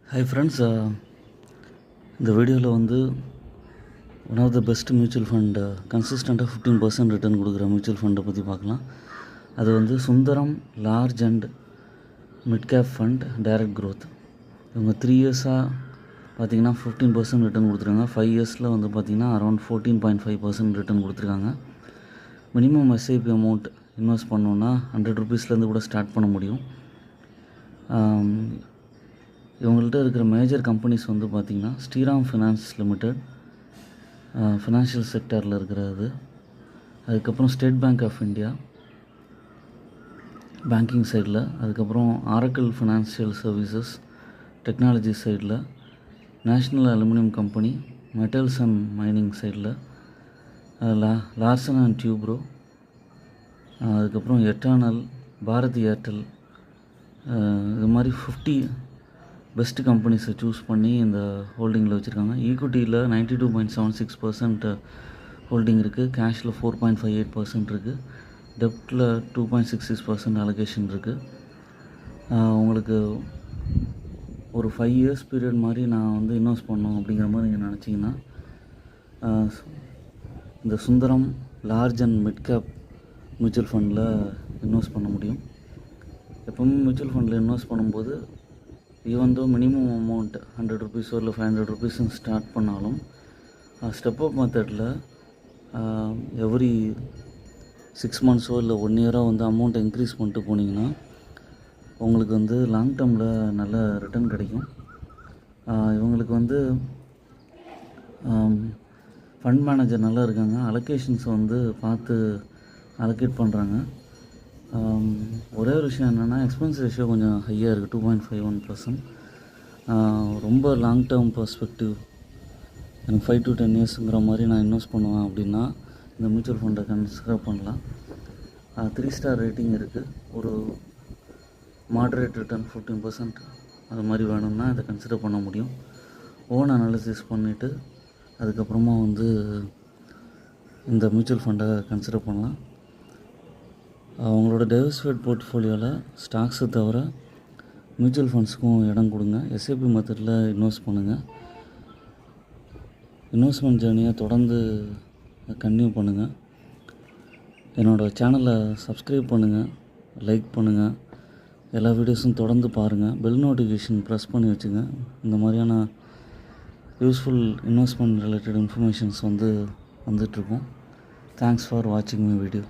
Hi friends, இந்த வீடியோவில் வந்து one of the best mutual fund கன்சிஸ்டண்ட்டாக 15% ரிட்டர்ன் கொடுக்குற மியூச்சுவல் ஃபண்டை பற்றி பார்க்கலாம். அது வந்து Sundaram large and mid cap fund direct growth. இவங்க 3 இயர்ஸாக பார்த்திங்கன்னா 15% ரிட்டர்ன் கொடுத்துருக்காங்க. 5 இயர்ஸில் வந்து பார்த்திங்கன்னா அரௌண்ட் 14.5% ரிட்டர்ன் கொடுத்துருக்காங்க. மினிமம் எஸ்ஐபி அமௌண்ட் இன்வெஸ்ட் பண்ணோன்னா 100 ருபீஸ்லேருந்து கூட ஸ்டார்ட் பண்ண முடியும். இவங்கள்ட்ட இருக்கிற மேஜர் கம்பெனிஸ் வந்து பார்த்திங்கன்னா ஸ்ரீராம் ஃபினான்ஸ் லிமிடெட், ஃபினான்ஷியல் செக்டரில் இருக்கிறது. அதுக்கப்புறம் State Bank of India banking சைடில், அதுக்கப்புறம் ஆரக்கிள் ஃபினான்ஷியல் சர்வீசஸ் டெக்னாலஜி சைடில், National Aluminium Company metals and mining சைடில், லார்சன் அண்ட் டியூப்ரோ, அதுக்கப்புறம் எட்டர்னல், பாரதி ஏர்டெல், இது மாதிரி 50 பெஸ்ட் கம்பெனிஸை சூஸ் பண்ணி இந்த ஹோல்டிங்கில் வச்சுருக்காங்க. ஈக்விட்டியில் 92.76% ஹோல்டிங் இருக்குது. கேஷில் 4.58% இருக்குது. டெப்டில் 2.66% அலோகேஷன் இருக்குது. உங்களுக்கு ஒரு 5 இயர்ஸ் பீரியட் மாதிரி நான் வந்து இன்வெஸ்ட் பண்ணணும் அப்படிங்கிற மாதிரி நீங்கள் நினச்சிங்கன்னா இந்த Sundaram large and mid cap mutual ஃபண்டில் இன்வெஸ்ட் பண்ண முடியும். எப்பவுமே மியூச்சுவல் ஃபண்டில் இன்வெஸ்ட் பண்ணும்போது ஈவன் தோ மினிமம் அமௌண்ட் 100 ருபீஸோ இல்லை 500 ருபீஸும் ஸ்டார்ட் பண்ணாலும் ஸ்டெப் அப் மெத்தடில் எவ்ரி 6 மந்த்ஸோ இல்லை 1 இயரோ வந்து அமௌண்ட்டை இன்க்ரீஸ் பண்ணிட்டு போனீங்கன்னா உங்களுக்கு வந்து லாங் டேர்மில் நல்ல ரிட்டர்ன் கிடைக்கும். இவங்களுக்கு வந்து ஃபண்ட் மேனேஜர் நல்லா இருக்காங்க. அலோகேஷன்ஸை வந்து பார்த்து அலோகேட் பண்ணுறாங்க. ஒரே ஒரு விஷயம் என்னென்னா எக்ஸ்பென்ஸ் ரேஷியோ கொஞ்சம் ஹையாக இருக்குது, 2.51%. ரொம்ப லாங் டேர்ம் பர்ஸ்பெக்டிவ், எனக்கு 5 to 10 இயர்ஸுங்கிற மாதிரி நான் இன்வெஸ்ட் பண்ணுவேன் அப்படின்னா இந்த மியூச்சுவல் ஃபண்டை கன்சிடர் பண்ணலாம். 3 ஸ்டார் ரேட்டிங் இருக்குது. ஒரு மாடரேட் ரிட்டர்ன் 15% அது மாதிரி வேணும்னா இதை கன்சிடர் பண்ண முடியும். ஓன் அனாலிசிஸ் பண்ணிவிட்டு அதுக்கப்புறமா வந்து இந்த மியூச்சுவல் ஃபண்டை கன்சிடர் பண்ணலாம். அவங்களோட டைவர்சிஃபைட் போர்ட்ஃபோலியோவில் ஸ்டாக்ஸை தவிர மியூச்சுவல் ஃபண்ட்ஸுக்கும் இடம் கொடுங்க. எஸ்ஐபி மெத்தடில் இன்வெஸ்ட் பண்ணுங்கள். இன்வெஸ்ட்மெண்ட் ஜேர்னியை தொடர்ந்து கன்டினியூ பண்ணுங்கள். என்னோடய சேனலை சப்ஸ்கிரைப் பண்ணுங்கள், லைக் பண்ணுங்கள், எல்லா வீடியோஸும் தொடர்ந்து பாருங்கள். பெல் நோட்டிஃபிகேஷன் ப்ரெஸ் பண்ணி வச்சுங்க. இந்த மாதிரியான யூஸ்ஃபுல் இன்வெஸ்ட்மெண்ட் ரிலேட்டட் இன்ஃபர்மேஷன்ஸ் வந்துட்டுருக்கும். தேங்க்ஸ் ஃபார் வாட்சிங் மை வீடியோ.